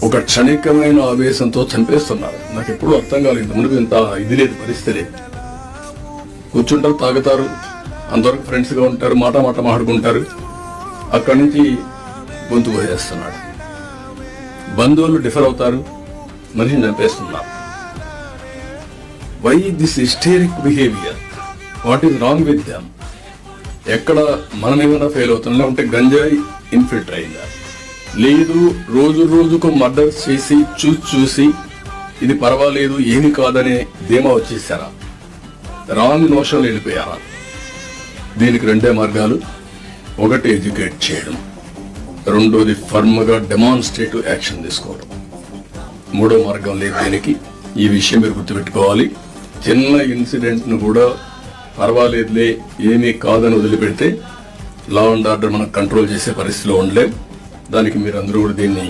ఒక క్షణికమైన ఆవేశంతో చంపేస్తున్నారు. నాకు ఎప్పుడూ అర్థం కాలేదు. మునుపు ఇంత ఇది లేదు, పరిస్థితి లేదు. కూర్చుంటారు, తాగుతారు, అందరూ ఫ్రెండ్స్ గా ఉంటారు, మాట మాట్లాడుకుంటారు. అక్కడి నుంచి గొంతు పోయేస్తున్నాడు. బంధువులు డిఫర్ అవుతారు, మనిషిని చంపేస్తున్నారు. Why this historic behaviour? What is wrong with them? ఎక్కడ మనం ఏమైనా ఫెయిల్ అవుతున్నాం, లేకుంటే గంజాయి ఇన్ఫిల్టర్ అయిందా? లేదు, రోజు రోజుకు మర్డర్ చేసి చూసి ఇది పర్వాలేదు, ఏమి కాదనే ధీమా వచ్చేసారా? రాంగ్ నోషన్లు వెళ్ళిపోయారా? దీనికి రెండే మార్గాలు. ఒకటి ఎడ్యుకేట్ చేయడం, రెండోది ఫర్మ్ గా డెమాన్స్ట్రేటివ్ యాక్షన్ తీసుకోవడం. మూడో మార్గం లేదు దీనికి. ఈ విషయం మీరు గుర్తుపెట్టుకోవాలి. చిన్న ఇన్సిడెంట్ ను కూడా పర్వాలేదులే, ఏమీ కాదని వదిలిపెడితే లా అండ్ ఆర్డర్ మనం కంట్రోల్ చేసే పరిస్థితిలో ఉండలేం. దానికి మీరు అందరూ కూడా దీన్ని